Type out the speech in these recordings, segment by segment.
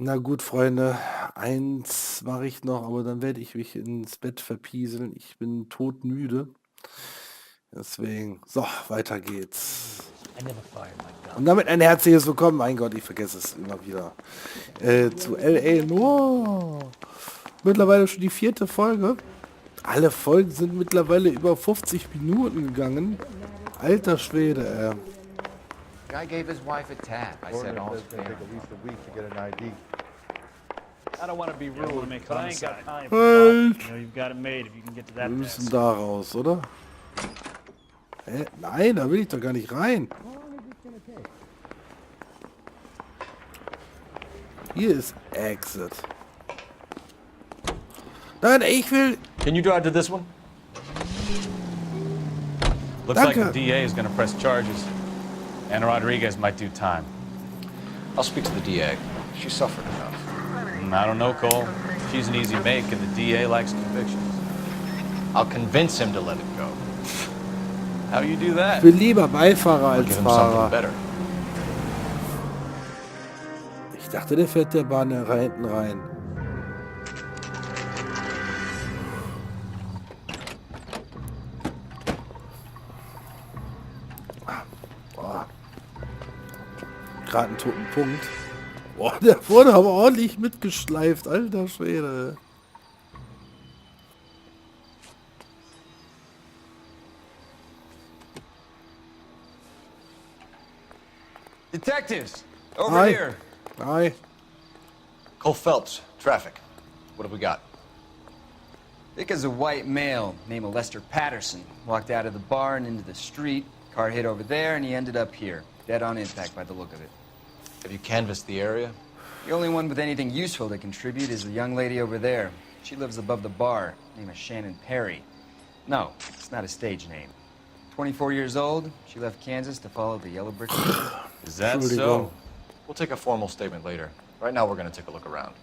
Na gut, Freunde, eins mache ich noch, aber dann werde ich mich ins Bett verpieseln. Ich bin todmüde. Deswegen, so, weiter geht's. Und damit ein herzliches Willkommen. Mein Gott, ich vergesse es immer wieder. Zu L.A. Noire. Mittlerweile schon die 4. Folge. Alle Folgen sind mittlerweile über 50 Minuten gegangen. Alter Schwede, Guy gave his wife a tap. I said, all It's going to take at least a week to get an ID. I don't want to be rude, but I ain't got time for Halt. talk. You know, you've got it made if you can get to Wir that müssen desk. da raus, oder? Hä? Nein, da will ich doch gar nicht rein. Hier ist Exit. Nein, ich will... Can you drive to this one? Looks like the DA is going to press charges. And Rodriguez might do time. I'll speak to the DA. She suffered enough. I don't know, Cole. She's an easy make, and the DA likes convictions. I'll convince him to let it go. How do you do Ich that? bin lieber Beifahrer I'll als give him something Fahrer. better. Ich dachte, der fährt der Bahn da hinten rein. Boah. Gerade einen toten Punkt. Boah, der wurde aber ordentlich mitgeschleift. Alter Schwede. Detectives, over Hi. here. Hi. Cole Phelps, traffic. What have we got? Vic is a white male named Lester Patterson. Walked out of the bar and into the street. Car hit over there, and he ended up here. Dead on impact by the look of it. Have you canvassed the area? The only one with anything useful to contribute is the young lady over there. She lives above the bar. Name is Shannon Perry. No, it's not a stage name. 24 years old. She left Kansas to follow the yellow brick road. Is that Entschuldigung. so? We'll take a formal statement later. Right now, we're going to take a look around.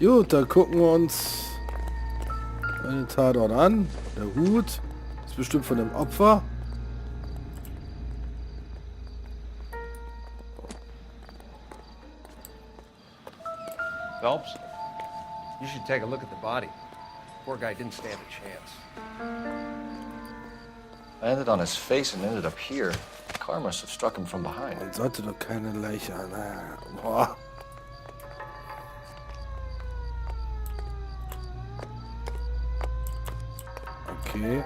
Gut, dann gucken wir uns den Tatort an. Der Hut ist bestimmt von dem Opfer. Phelps, you should take a look at the body. Poor guy didn't stand a chance. Landed on his face and ended up here. The car must have struck him from behind. Man sollte doch keine Leiche an. Boah. Okay.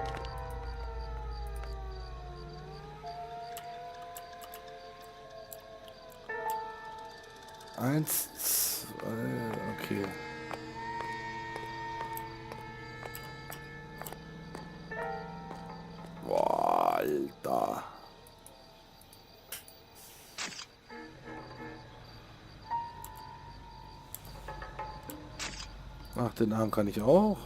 Eins, zwei, okay. Boah, Alter. Ach, den Arm kann ich auch.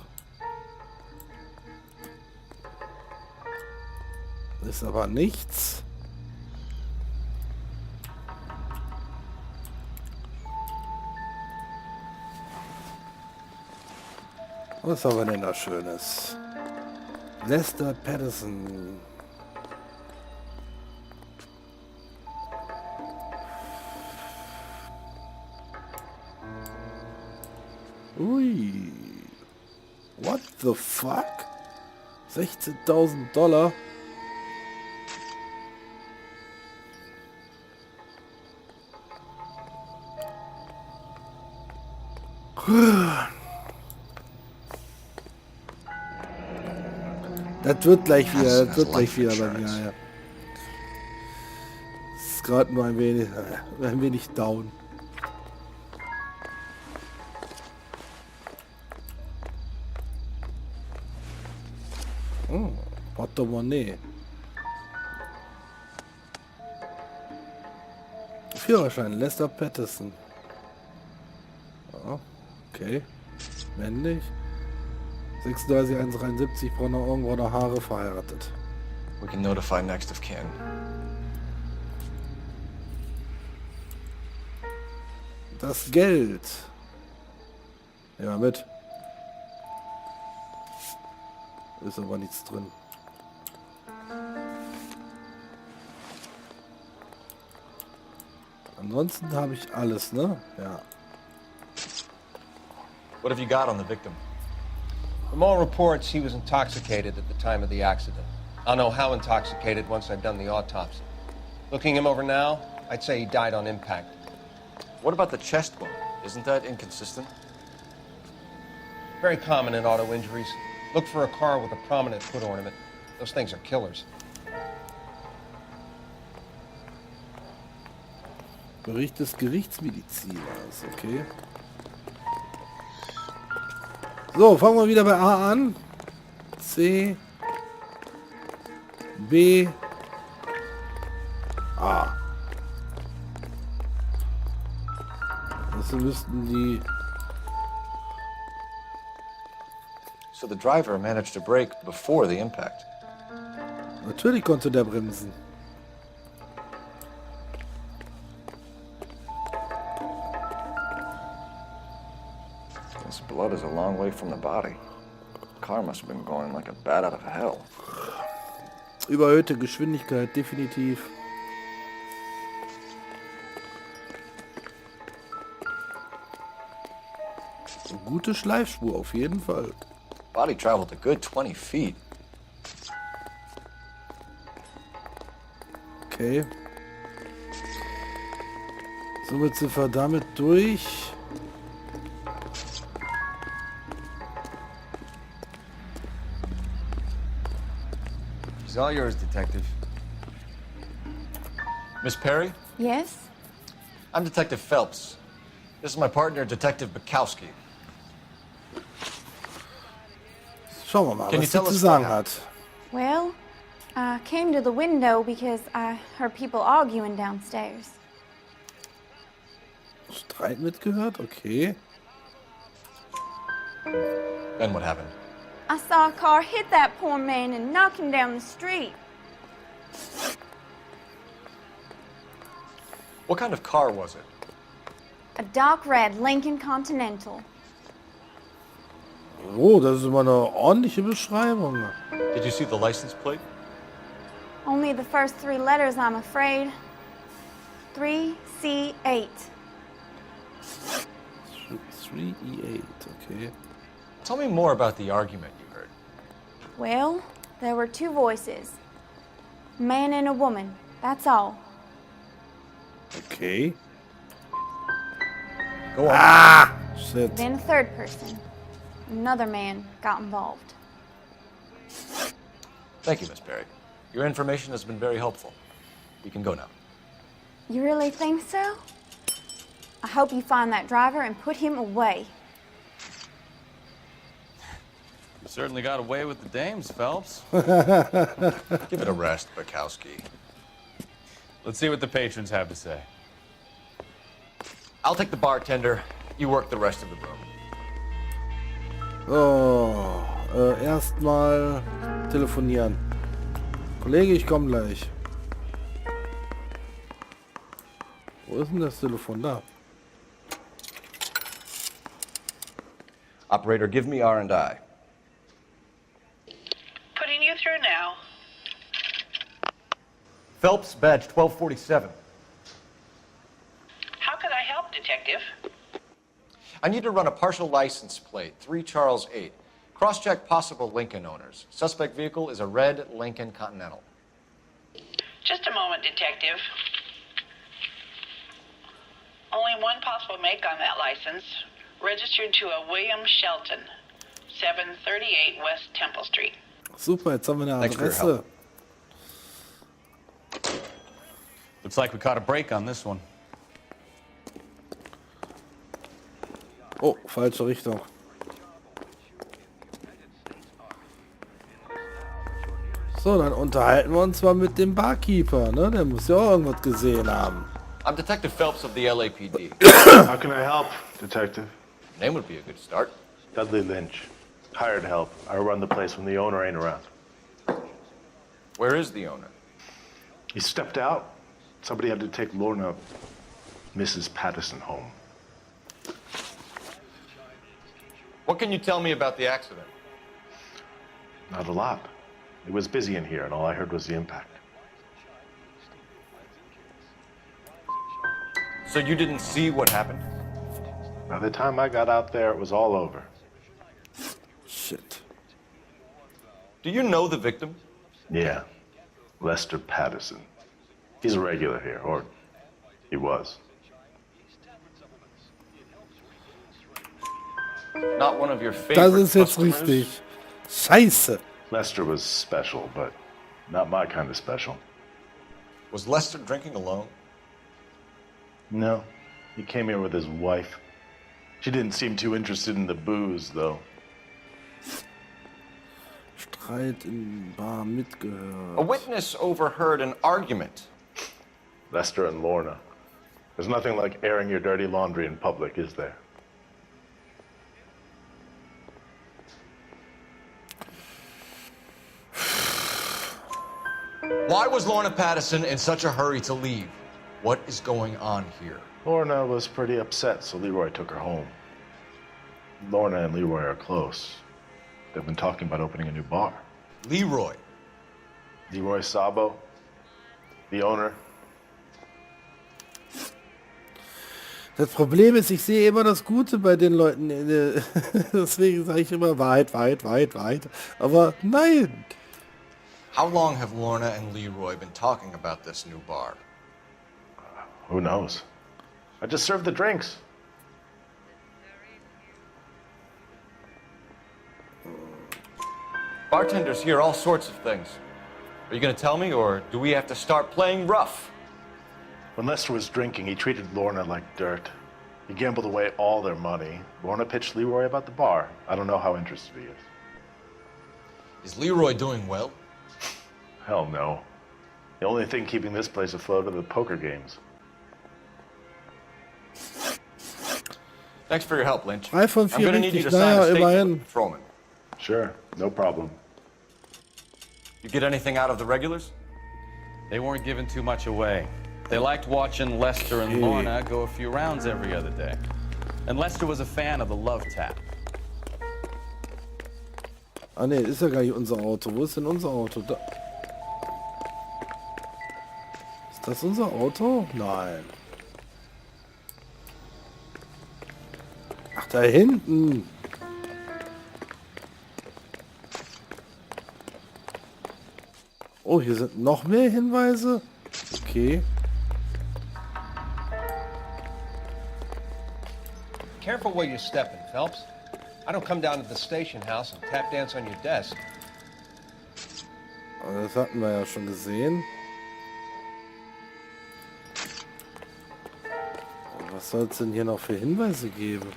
Ist aber nichts. Was haben wir denn da Schönes? Lester Patterson. Ui. What the fuck? 16.000 Dollar. Das wird gleich wieder, das wird gleich wieder bei mir, ja. Das ist gerade nur ein wenig down. Oh, Portemonnaie. Führerschein, Lester Patterson. Ja, okay. Männlich. 36, 173, braucht noch irgendwo noch Haare, verheiratet. We can notify next of kin. Das Geld. Ja, mit. Ist aber nichts drin. Ansonsten habe ich alles, ne? Ja. What have you got on the victim? From all reports, he was intoxicated at the time of the accident. I'll know how intoxicated once I've done the autopsy. Looking him over now, I'd say he died on impact. What about the chest wound? Isn't that inconsistent? Very common in auto injuries. Look for a car with a prominent foot ornament. Those things are killers. Bericht des Gerichtsmediziners, okay. So, fangen wir wieder bei A an. C. B. A. Das müssten die... So the driver managed to brake before the impact. Natürlich konnte der bremsen. This blood is a long way from the body. The car must have been going like a bat out of hell. Überhöhte Geschwindigkeit, definitiv. Gute Schleifspur, auf jeden Fall. Body traveled a good 20 feet. Okay. Somit sind wir damit durch. She's all yours, Detective. Miss Perry? Yes? I'm Detective Phelps. This is my partner, Detective Bukowski. Schauen wir mal, Can you was sie tell zu us sagen what hat. Well, I came to the window because I heard people arguing downstairs. Streit mitgehört? Okay. Then what happened? I saw a car hit that poor man and knock him down the street. What kind of car was it? A dark red Lincoln Continental. Oh, das ist immer eine ordentliche Beschreibung. Did you see the license plate? Only the first three letters, I'm afraid. 3C8. 3E8, okay. Tell me more about the argument you heard. Well, there were two voices. A man and a woman, that's all. Okay. Go on. Ah! Shit. Then a third person. Another man got involved. Thank you, Miss Perry. Your information has been very helpful. You can go now. You really think so? I hope you find that driver and put him away. You certainly got away with the dames, Phelps. Give it a rest, Bukowski. Let's see what the patrons have to say. I'll take the bartender. You work the rest of the room. So, erstmal telefonieren. Kollege, ich komme gleich. Wo ist denn das Telefon? Da. Operator, give me R&I. Putting you through now. Phelps, badge 1247. How can I help, Detective? I need to run a partial license plate, 3 Charles 8. Cross-check possible Lincoln owners. Suspect vehicle is a red Lincoln Continental. Just a moment, Detective. Only one possible make on that license. Registered to a William Shelton, 738 West Temple Street. Super, jetzt haben wir eine Thanks for your Adresse. help. Looks like we caught a break on this one. Oh, falsche Richtung. So, dann unterhalten wir uns mal mit dem Barkeeper, ne? Der muss ja auch irgendwas gesehen haben. I'm Detective Phelps of the LAPD. How can I help, Detective? Name would be a good start. Dudley Lynch. Hired help. I run the place when the owner ain't around. Where is the owner? He stepped out. Somebody had to take Lorna, Mrs. Patterson, home. What can you tell me about the accident? Not a lot. It was busy in here, and all I heard was the impact. So you didn't see what happened? By the time I got out there, it was all over. Shit. Do you know the victim? Yeah, Lester Patterson. He's a regular here, or he was. Not one of your favorite Das ist jetzt customers? richtig. Scheiße. Lester was special, but not my kind of special. Was Lester drinking alone? No, he came here with his wife. She didn't seem too interested in the booze, though. Streit in Bar A mitgehört. witness overheard an argument. Lester and Lorna. There's nothing like airing your dirty laundry in public, is there? Why was Lorna Patterson in such a hurry to leave? What is going on here? Lorna was pretty upset, so Leroy took her home. Lorna and Leroy are close. They've been talking about opening a new bar. Leroy. Leroy Sabo, the owner. Das Problem ist, ich sehe immer das Gute bei den Leuten. Deswegen sage ich immer Wahrheit, Wahrheit, Wahrheit, Wahrheit. Aber nein. How long have Lorna and Leroy been talking about this new bar? Who knows? I just served the drinks. Bartenders hear all sorts of things. Are you going to tell me, or do we have to start playing rough? When Lester was drinking, he treated Lorna like dirt. He gambled away all their money. Lorna pitched Leroy about the bar. I don't know how interested he is. Is Leroy doing well? Hell no. The only thing keeping this place afloat are the poker games. Thanks for your help, Lynch. 3 von I'm 4 going to need you richtig. to sign Naja, a statement immerhin. with the patrolman. Sure, no problem. You get anything out of the regulars? They weren't giving too much away. They liked watching Lester and Lorna go a few rounds every other day. And Lester was a fan of the love tap. Ah ne, ist ja gar nicht unser Auto. Wo ist denn unser Auto? Da. Ist das unser Auto? Nein. Ach, da hinten. Oh, hier sind noch mehr Hinweise. Okay. Careful where you're stepping, Phelps. I don't come down to the station house and tap dance on your desk. Aber das hatten wir ja schon gesehen. Was soll es denn hier noch für Hinweise geben?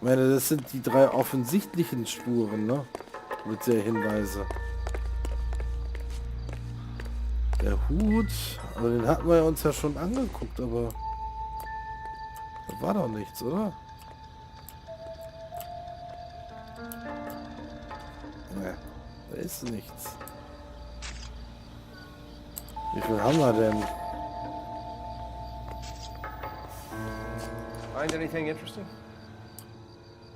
Ich meine, das sind die 3 offensichtlichen Spuren, ne? Mit der Hinweise. Der Hut, aber den hatten wir uns ja schon angeguckt, aber da war doch nichts, oder? Ne, da ist nichts. Wie viel haben wir denn? Find anything interesting?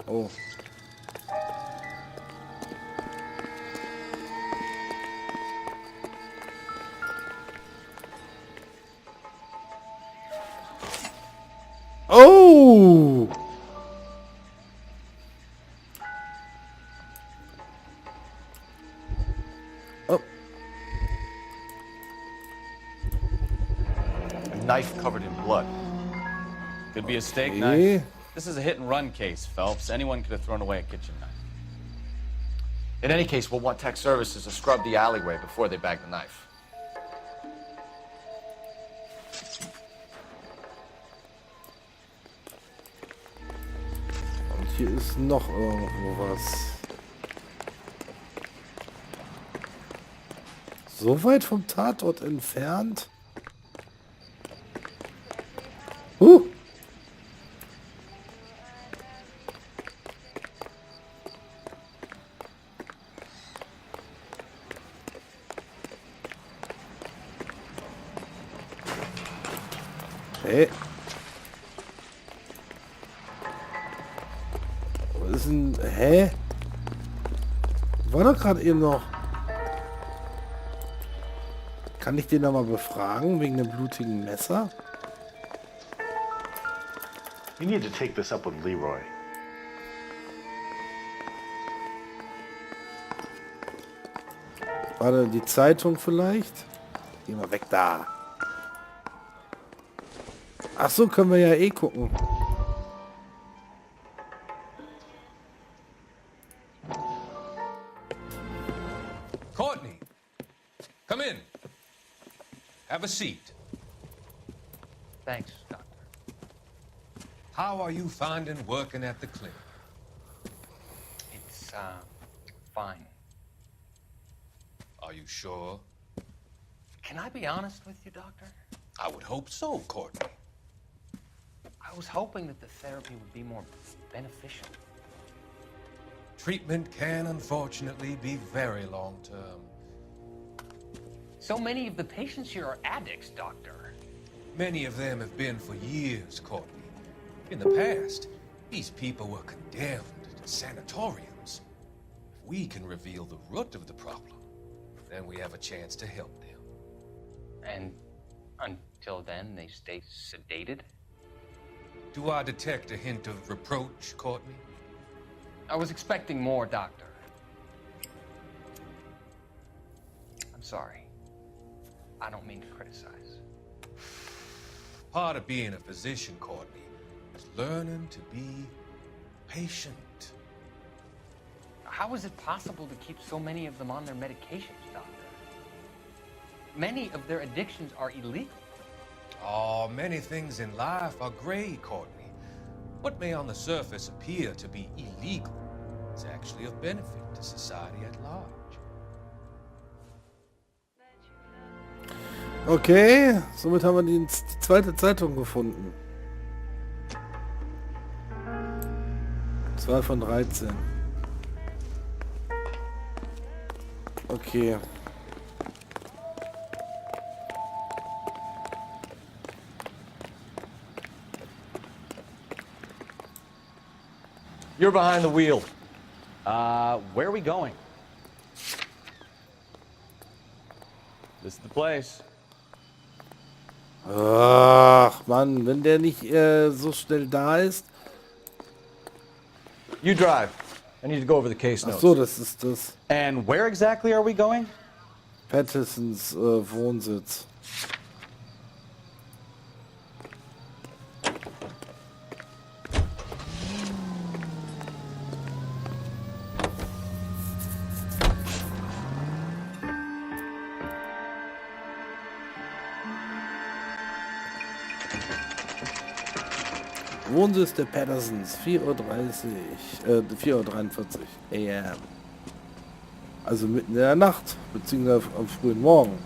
Oh. Oh! Oh. A knife covered in blood. Could be a steak Okay. knife. This is a hit and run case, Phelps. Anyone could have thrown away a kitchen knife. In any case, we'll want tech services to scrub the alleyway before they bag the knife. Und hier ist noch irgendwo was. So weit vom Tatort entfernt? Hey. Was ist denn... Hä? War doch gerade eben noch. Kann ich den da mal befragen wegen dem blutigen Messer? You need to take this up with Leroy. Warte, die Zeitung vielleicht? Geh mal weg da. Ach so, können wir ja eh gucken. Courtney, come in. Have a seat. Thanks, Doctor. How are you finding working at the clinic? It's, fine. Are you sure? Can I be honest with you, Doctor? I would hope so, Courtney. I was hoping that the therapy would be more beneficial. Treatment can unfortunately be very long-term. So many of the patients here are addicts, Doctor. Many of them have been for years, Courtney. In the past, these people were condemned to sanatoriums. If we can reveal the root of the problem, then we have a chance to help them. And until then, they stay sedated? Do I detect a hint of reproach, Courtney? I was expecting more, Doctor. I'm sorry. I don't mean to criticize. Part of being a physician, Courtney, is learning to be patient. How is it possible to keep so many of them on their medications, Doctor? Many of their addictions are illegal. Oh, many things in life are gray, Courtney. What may on the surface appear to be illegal is actually of benefit to society at large. Okay, somit haben wir die zweite Zeitung gefunden. 2 von 13. Okay. You're behind the wheel. Where are we going? This is the place. Ach, Mann, wenn der nicht so schnell da ist. You drive. I need to go over the case Ach notes. so, das ist das. And where exactly are we going? Pattersons Wohnsitz. Wohnsitz der Pattersons, 4:43 Uhr AM. Also mitten in der Nacht, beziehungsweise am frühen Morgen.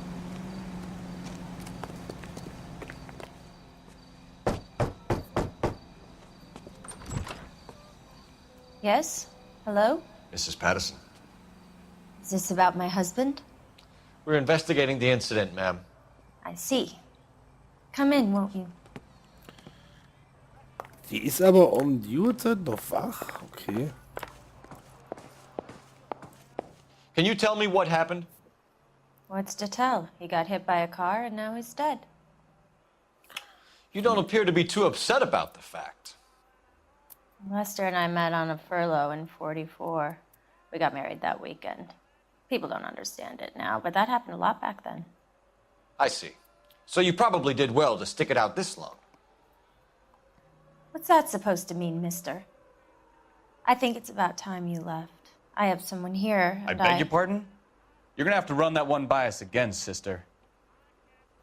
Yes? Hello? Mrs. Patterson. Is this about my husband? We're investigating the incident, ma'am. I see. Come in, won't you? Die ist aber um die Uhrzeit noch wach. Okay. Can you tell me what happened? What's to tell? He got hit by a car and now he's dead. You don't appear to be too upset about the fact. Lester and I met on a furlough in '44. We got married that weekend. People don't understand it now, but that happened a lot back then. I see. So you probably did well to stick it out this long. What's that supposed to mean, mister? I think it's about time you left. I have someone here, I and beg your pardon? You're gonna have to run that one by us again, sister.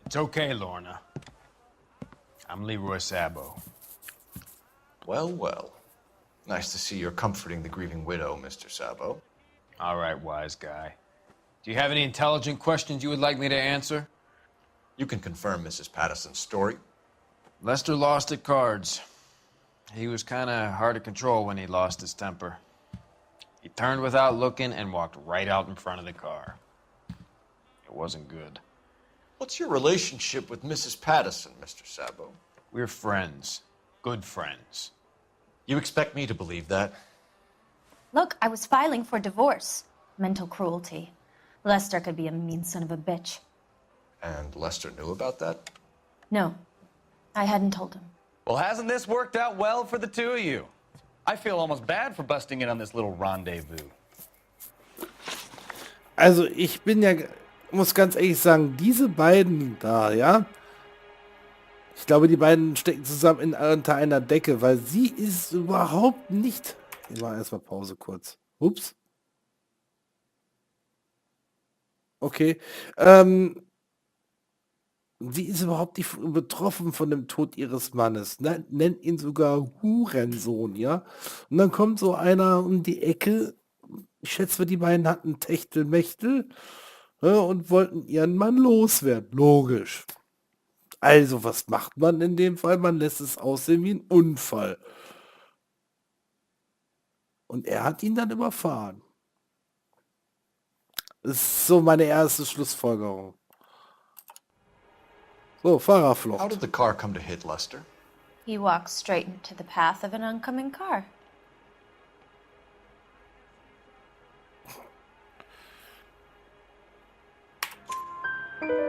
It's okay, Lorna. I'm Leroy Sabo. Well, well. Nice to see you're comforting the grieving widow, Mr. Sabo. All right, wise guy. Do you have any intelligent questions you would like me to answer? You can confirm Mrs. Patterson's story. Lester lost at cards. He was kind of hard to control when he lost his temper. He turned without looking and walked right out in front of the car. It wasn't good. What's your relationship with Mrs. Patterson, Mr. Sabo? We're friends. Good friends. You expect me to believe that? Look, I was filing for divorce. Mental cruelty. Lester could be a mean son of a bitch. And Lester knew about that? No, I hadn't told him. Well, hasn't this worked out well for the two of you? I feel almost bad for busting in on this little rendezvous. Also ich bin ja, muss ganz ehrlich sagen, diese beiden da, ja. Ich glaube, die beiden stecken zusammen unter einer Decke, weil sie ist überhaupt nicht... Ich mache erstmal Pause kurz. Ups. Okay. Sie ist überhaupt nicht betroffen von dem Tod ihres Mannes. Nennt ihn sogar Hurensohn, ja. Und dann kommt so einer um die Ecke. Ich schätze, die beiden hatten Techtelmechtel, ja, und wollten ihren Mann loswerden. Logisch. Also, was macht man in dem Fall? Man lässt es aussehen wie ein Unfall. Und er hat ihn dann überfahren. Das ist so meine erste Schlussfolgerung. So, Fahrerflucht. How did the car come to hit Lester? He walked straight into the path of an oncoming car.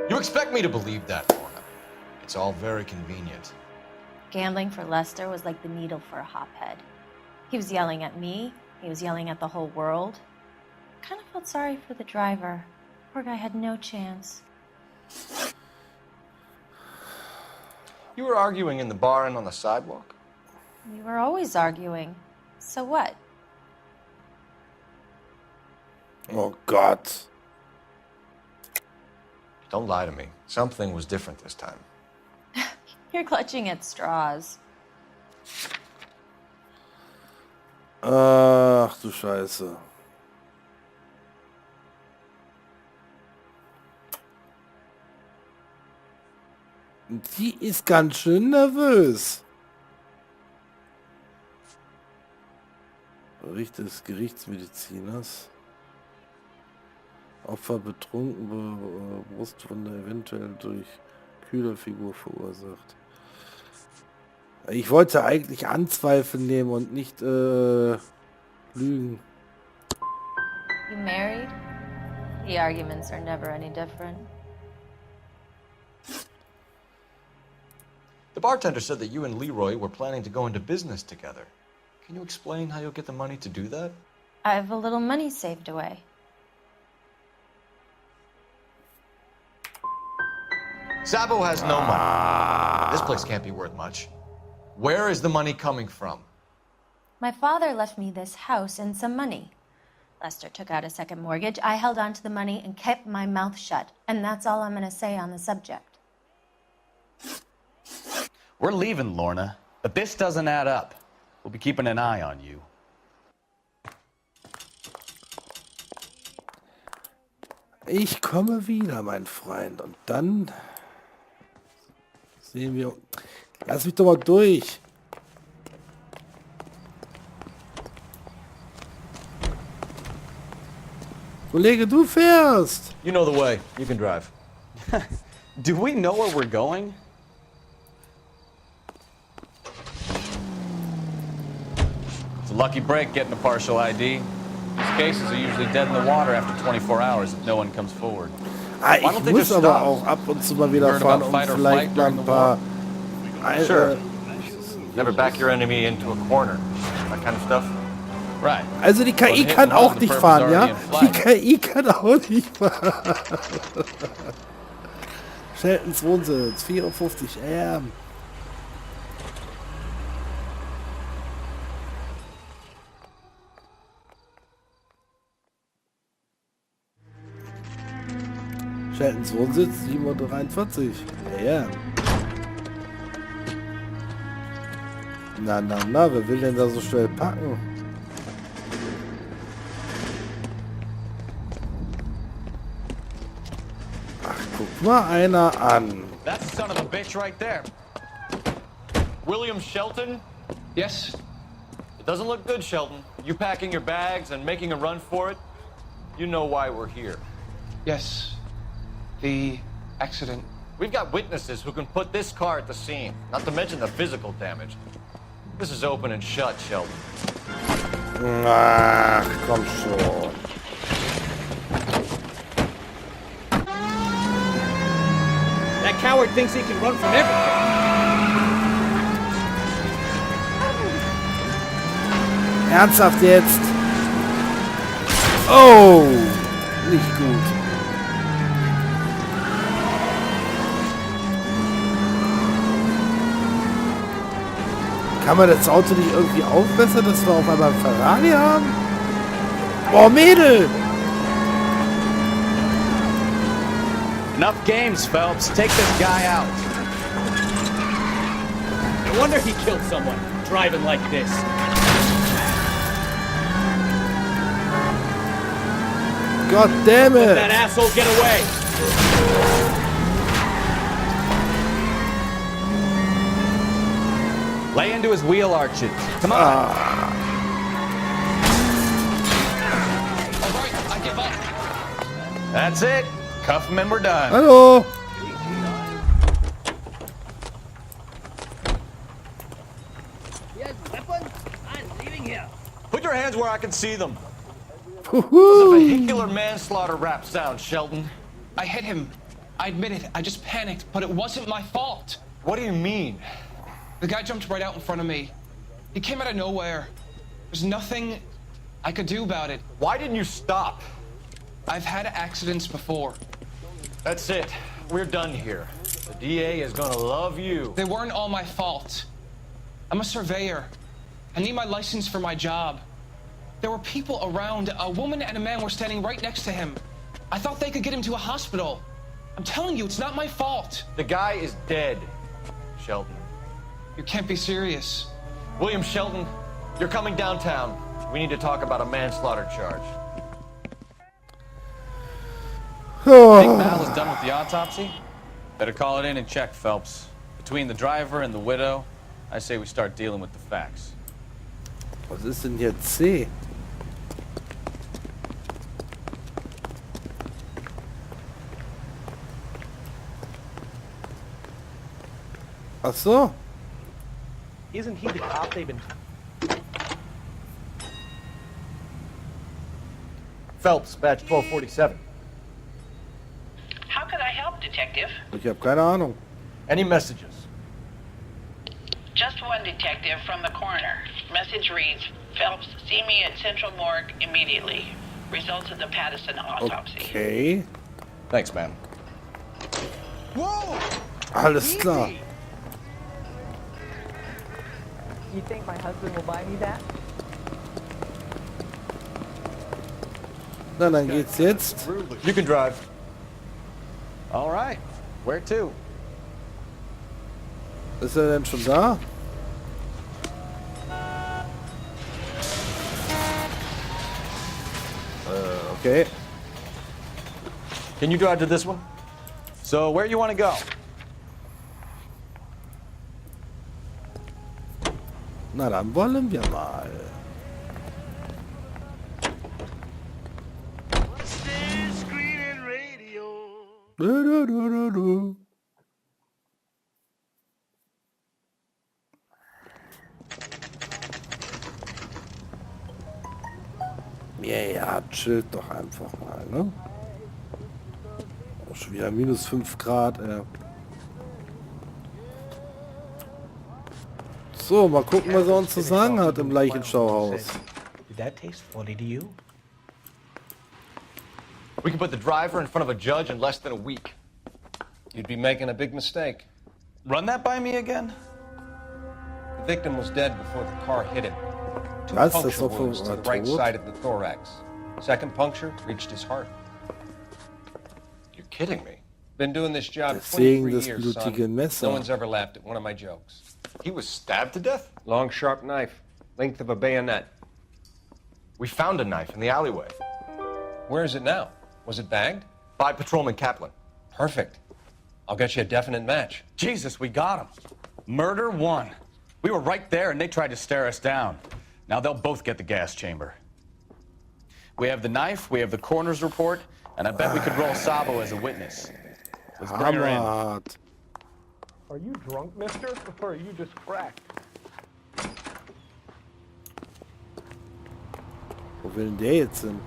You expect me to believe that, Lorna? It's all very convenient. Gambling for Lester was like the needle for a hophead. He was yelling at me. He was yelling at the whole world. I kind of felt sorry for the driver. Poor guy had no chance. You were arguing in the bar and on the sidewalk? We were always arguing. So what? Oh Gott. Don't lie to me. Something was different this time. You're clutching at straws. Ach du Scheiße. Die ist ganz schön nervös. Bericht des Gerichtsmediziners. Opfer betrunken, Brustwunde eventuell durch Kühlerfigur verursacht. Ich wollte eigentlich Anzweifeln nehmen und nicht lügen. You married? The arguments are never any different. The bartender said that you and Leroy were planning to go into business together. Can you explain how you'll get the money to do that? I have a little money saved away. Sabo has no money. This place can't be worth much. Where is the money coming from? My father left me this house and some money. Lester took out a second mortgage. I held on to the money and kept my mouth shut. And that's all I'm going to say on the subject. We're leaving, Lorna, but this doesn't add up. We'll be keeping an eye on you. Ich komme wieder, mein Freund. Und dann sehen wir... Lass mich doch mal durch. Kollege, du fährst. You know the way. You can drive. Do we know where we're going? It's a lucky break getting a partial ID. These cases are usually dead in the water after 24 hours if no one comes forward. Ah, ich muss aber auch ab und zu mal wieder fahren, um vielleicht mal ein paar... Sure. Never back your enemy into a corner. That kind of stuff. Right. Also die KI kann auch nicht fahren, ja? Die KI kann auch nicht fahren. Sheltons Wohnsitz, 54 RM. Sheltons Wohnsitz, 7:43 RM. Na, wer will denn da so schnell packen? Ach, guck mal einer an. That's the son of a bitch right there. William Shelton? Yes? It doesn't look good, Shelton. You packing your bags and making a run for it? You know why we're here. Yes. The accident. We've got witnesses who can put this car at the scene, not to mention the physical damage. This is open and shut, Shelton. Ach, komm schon. coward thinks he can run from everything. Ernsthaft jetzt? Oh, nicht gut. Kann man das Auto nicht irgendwie aufbessern, dass wir auf einmal einen Ferrari haben? Oh, Mädel! Enough games, Phelps. Take this guy out. No wonder he killed someone, driving like this. God damn it! Let that asshole get away! Lay into his wheel arches. Come on. All right, I give up. That's it. Cuff him and we're done. Hallo! Put your hands where I can see them. This is a vehicular manslaughter rap sound, Shelton. I hit him. I admit it. I just panicked, but it wasn't my fault. What do you mean? The guy jumped right out in front of me. He came out of nowhere. There's nothing I could do about it. Why didn't you stop? I've had accidents before. That's it. We're done here. The DA is gonna love you. They weren't all my fault. I'm a surveyor. I need my license for my job. There were people around. A woman and a man were standing right next to him. I thought they could get him to a hospital. I'm telling you, it's not my fault. The guy is dead, Shelton. You can't be serious. William Shelton, you're coming downtown. We need to talk about a manslaughter charge. Think Mal is done with the autopsy? Better call it in and check, Phelps. Between the driver and the widow, I say we start dealing with the facts. Was ist denn jetzt C? Ach so. Isn't he the cop they've been... Phelps, badge 1247. How could I help, Detective? Ich habe keine Ahnung. Any messages? Just one detective from the coroner. Message reads, Phelps, see me at Central Morgue immediately. Results of the Patterson autopsy. Okay. Thanks, man. Whoa! Alles klar. You think my husband will buy me that? Na, dann geht's jetzt. You can drive. All right. Where to? Ist er denn schon da? Okay. Can you drive to this one? So where you want to go? Na, dann wollen wir mal. Du. Ja, chillt doch einfach mal, ne? Auch schon wieder minus 5 Grad, So, mal gucken, was er uns zu sagen hat im Leichenschauhaus. Did that taste funny to you? We can put the driver in front of a judge in less than a week. You'd be making a big mistake. Run that by me again? The victim was dead before the car hit him. Two Was? puncture Das war wounds to the right tot? side of the thorax. Second puncture reached his heart. You're kidding me. Been doing this job Deswegen 23 das years, blutige son. Messer. No one's ever laughed at one of my jokes. He was stabbed to death? Long, sharp knife, length of a bayonet. We found a knife in the alleyway. Where is it now? Was it bagged? By Patrolman Kaplan. Perfect. I'll get you a definite match. Jesus, we got him. Murder one. We were right there and they tried to stare us down. Now they'll both get the gas chamber. We have the knife, we have the coroner's report, and I bet we could roll Sabo as a witness. Let's bring her in. Hammerhart. Are you drunk, mister? Or are you just cracked? Wo will denn der jetzt hin?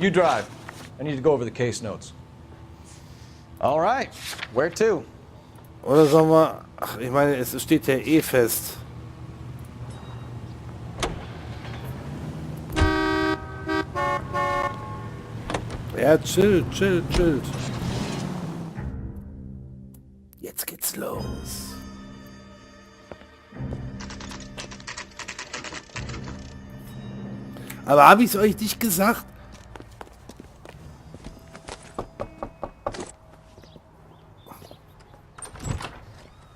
You drive. I need to go over the case notes. All right. Where to? Oder sollen wir... Ach, ich meine, es steht ja eh fest. Ja, chillt. Jetzt geht's los. Aber habe ich es euch nicht gesagt?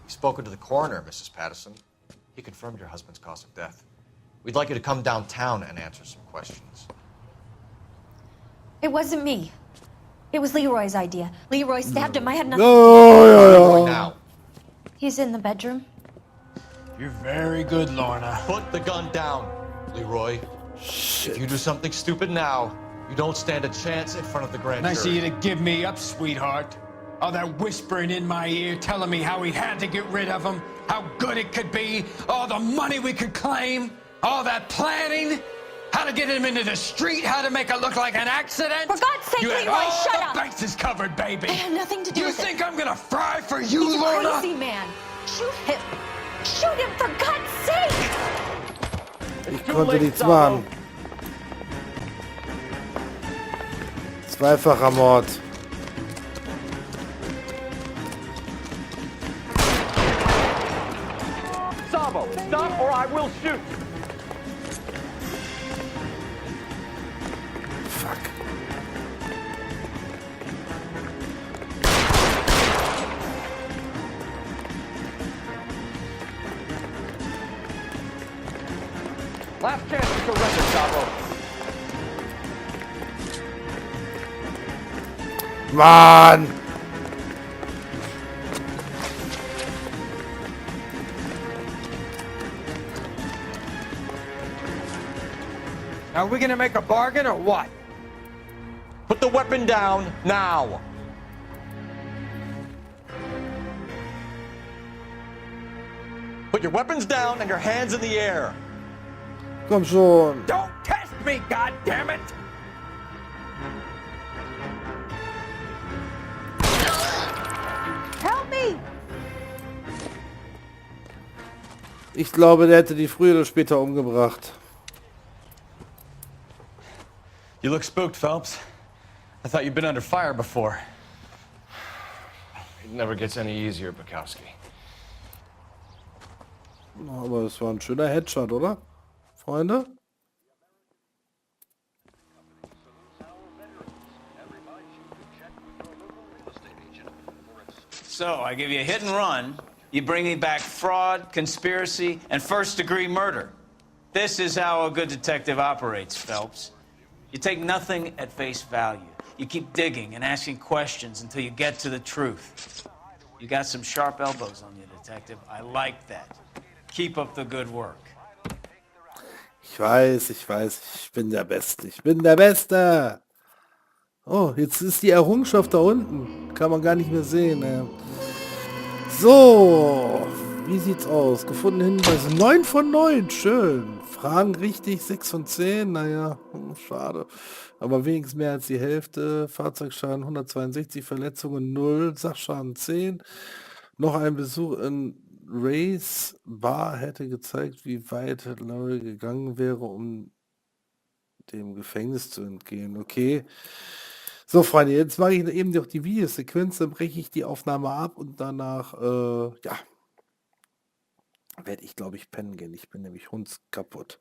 You've spoken to the coroner, Mrs. Patterson. He confirmed your husband's cause of death. We'd like you to come downtown and answer some questions. It wasn't me. It was Leroy's idea. Leroy stabbed him. I had nothing. Right now. He's in the bedroom. You're very good, Lorna. Put the gun down, Leroy. Shit. If you do something stupid now, you don't stand a chance in front of the grand Nice of jury. you to give me up, sweetheart. All that whispering in my ear, telling me how we had to get rid of him, how good it could be, all the money we could claim, all that planning, how to get him into the street, how to make it look like an accident. For God's sake, you had Leroy, all shut the up. bases covered, baby. I had nothing to do You with think it. I'm gonna fry for you, He's a Lorna? crazy man. Shoot him. Shoot him, for God's sake. Ich konnte nichts machen. Zweifacher Mord. Sabo, stop or I will shoot. Fuck. Last chance to surrender, Sabo. Mann! Are we gonna make a bargain or what? Put the weapon down now. Put your weapons down and your hands in the air. Komm schon. Don't test me, goddammit! Help me! Ich glaube, der hätte die früher oder später umgebracht. You look spooked, Phelps. I thought you'd been under fire before. It never gets any easier, Bukowski. Aber es war ein schöner Headshot, oder? Freunde? So, I give you a hit and run. You bring me back fraud, conspiracy, and first-degree murder. This is how a good detective operates, Phelps. You take nothing at face value. You keep digging and asking questions until you get to the truth. You got some sharp elbows on you, detective. I like that. Keep up the good work. Ich weiß, ich bin der Beste. Ich bin der Beste. Oh, jetzt ist die Errungenschaft da unten. Kann man gar nicht mehr sehen. So, wie sieht's aus? Gefundene Hinweise 9 von 9, schön. Fragen richtig, 6 von 10, naja, schade. Aber wenigstens mehr als die Hälfte. Fahrzeugschaden 162, Verletzungen 0, Sachschaden 10. Noch ein Besuch in Race Bar hätte gezeigt, wie weit Laurie gegangen wäre, um dem Gefängnis zu entgehen. Okay. So, Freunde, jetzt mache ich eben noch die Videosequenz, dann breche ich die Aufnahme ab und danach, ja, werde ich, glaube ich, pennen gehen. Ich bin nämlich hundskaputt.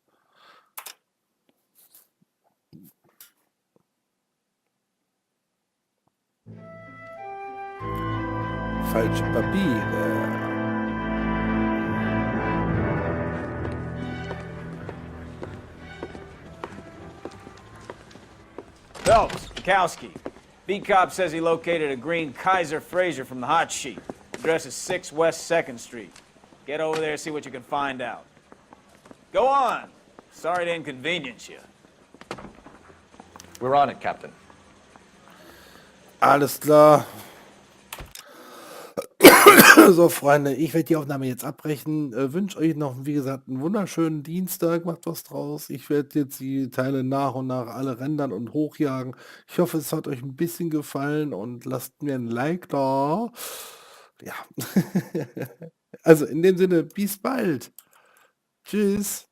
Falsche Papiere. Phelps, Bukowski. Beat cop says he located a green Kaiser Fraser from the hot sheet. Address is 6 West 2nd Street. Get over there, see what you can find out. Go on. Sorry to inconvenience you. We're on it, Captain. Alles klar. So, Freunde, ich werde die Aufnahme jetzt abbrechen. Wünsche euch noch, wie gesagt, einen wunderschönen Dienstag. Macht was draus. Ich werde jetzt die Teile nach und nach alle rendern und hochjagen. Ich hoffe, es hat euch ein bisschen gefallen und lasst mir ein Like da. Ja. Also in dem Sinne, bis bald. Tschüss.